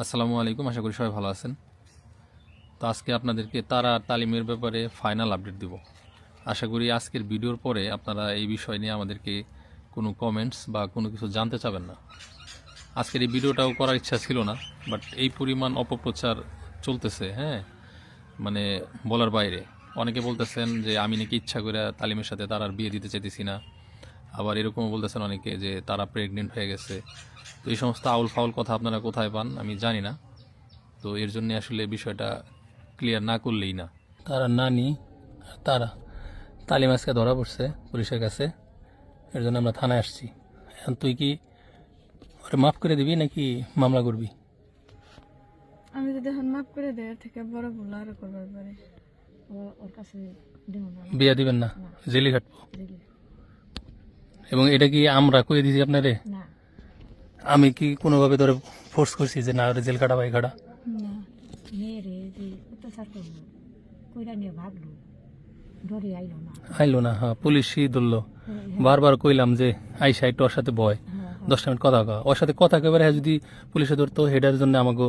আসসালামু আলাইকুম, আশা করি সবাই ভালো আছেন। তো আজকে আপনাদেরকে তারা তালিমের ব্যাপারে ফাইনাল আপডেট দিব। আশা করি আজকের ভিডিওর পরে আপনারা এই বিষয় নিয়ে আমাদেরকে কোনো কমেন্টস বা কোনো কিছু জানতে চাবেন না। আজকের এই ভিডিওটাও করার ইচ্ছা ছিল না, বাট এই পরিমাণ অপপ্রচার চলতেছে, মানে বলার বাইরে। অনেকে বলতেছেন যে আমি নাকি ইচ্ছা করে তালিমের সাথে তারার বিয়ে দিতে চাইতেছি না, আবার এরকমও বলতেছেন অনেকে যে তারা প্রেগনেন্ট হয়ে গেছে। তো এই সমস্ত আউল ফাউল কথা আপনারা কোথায় পান আমি জানি না। তো এর জন্য আসলে বিষয়টা ক্লিয়ার না করলেই না। তারা নানি তারা তালিম আজকে ধরা পড়ছে পুলিশের কাছে, এর জন্য আমরা থানায় আসছি। এখন তুই কি ওরা মাফ করে দিবি নাকি মামলা করবি? আমি যদি এখন মাফ করে দেয় এর থেকে বড় ভুল আর করবার পারে ওর কাছে দিব না, বিয়া দিবেন না, জেলি খাটবো। দিলে এবং এটা কি আমরা কয়ে দিছি আপনারে? না আমি কি কোনোভাবে তোরে ফোর্স করছি যে না ওরে জেল কাটা ভাই কাটা? না মেয়েরে যে অত্যাচার করলো কইরা নিয়ে ভাগলো, ডরে আইলো না। আইলো না, হ্যাঁ পুলিশই ধরলো। বারবার কইলাম যে আইসা একটু ওর সাথে বয়, 10 মিনিট কথা কয়। ওর সাথে কথা কেবারে যদি পুলিশে ধরতো হেডার জন্য আমাকে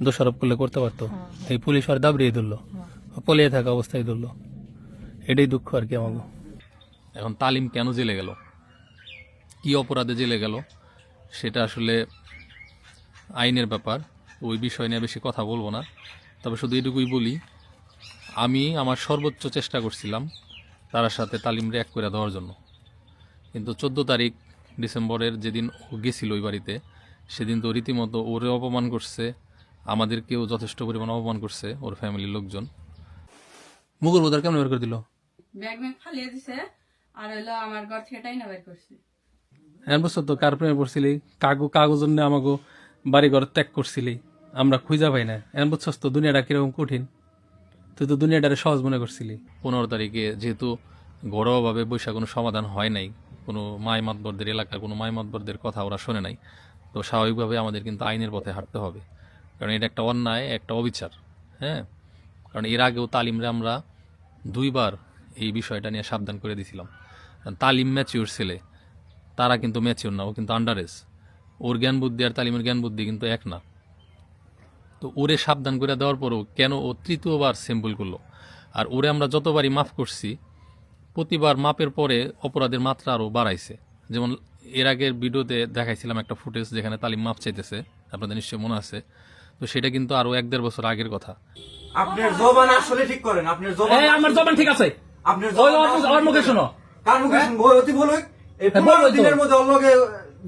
দোষারোপ করলে করতে পারতো। এই পুলিশ আর দাবড়িয়ে ধরলো, পলিয়ে থাকা অবস্থায় ধরলো। এটাই দুঃখ আর কি আমাকে। এখন তালিম কেন জেলে গেল, কি অপরাধে জেলে গেল, সেটা আসলে আইনের ব্যাপার। ওই বিষয় নিয়ে বেশি কথা বলবো না, তবে শুধু এটুকুই বলি, আমি আমার সর্বোচ্চ চেষ্টা করছিলাম তার সাথে তালিমরে এক করে দেওয়ার জন্য। কিন্তু 14 তারিখ ডিসেম্বরের যেদিন ও গেছিল ওই বাড়িতে, সেদিন তো রীতিমতো ওরে অপমান করছে, আমাদেরকেও যথেষ্ট পরিমাণ অপমান করছে ওর ফ্যামিলির লোকজন। মুগুর বোধার কেমন বের করে দিল? ব্যাগ ম্যাগ ফালিয়ে দিছে আর হইলো আমার ঘর থেকে টাইনা বের করছে। এমন বছর তো কার প্রেমে পড়ছিলি, কাগজ জন্য আমাকে বাড়ি ঘর ত্যাগ করছিলি, আমরা খুঁজা পাই না। এমন বছর তো দুনিয়াটা কিরকম কঠিন, তুই তো দুনিয়াটারে সহজ মনে করছিলি। 15 তারিখে যেহেতু ঘরোয়াভাবে বৈশা কোনো সমাধান হয় নাই, কোনো মাই মাতবরদের এলাকার কোনো মাই মাতবরদের কথা ওরা শোনে নাই, তো স্বাভাবিকভাবে আমাদের কিন্তু আইনের পথে হাঁটতে হবে, কারণ এটা একটা অন্যায়, একটা অবিচার। কারণ এর আগেও তালিমরে আমরা 2 বার এই বিষয়টা নিয়ে সাবধান করে দিয়েছিলাম। তালিম ম্যাচিওর ছেলে, তারা কিন্তু ম্যাচিওর না, ও কিন্তু আন্ডার এজ। ওর জ্ঞান বুদ্ধি আর তালিমের জ্ঞান বুদ্ধি কিন্তু এক না। তো ওরে সাবধান করে দেওয়ার পরও কেন ও তৃতীয়বার সিম্পল করলো? আর ওরে আমরা যতবারই মাফ করছি, প্রতিবার মাপের পরে অপরাধের মাত্রা আরও বাড়াইছে। যেমন এর আগের ভিডিওতে দেখাইছিলাম একটা ফুটেজ যেখানে তালিম মাপ চাইতেছে, আপনাদের নিশ্চয়ই মনে আছে। তো সেটা কিন্তু আরো 1-1.5 বছর আগের কথা। আপনার জবান আসলে ঠিক করেন, আপনার জবান আমার জবান ঠিক আছে, আপনার জবান মুখে শোনো। কার মুখে শুনবো? অতি বলো এই 15 দিনের মধ্যে অল্লগে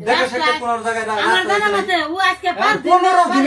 দেখা সাক্ষাৎ করার জায়গায় আমার জানা মতে ও আজকে 5 দিন 15 দিনের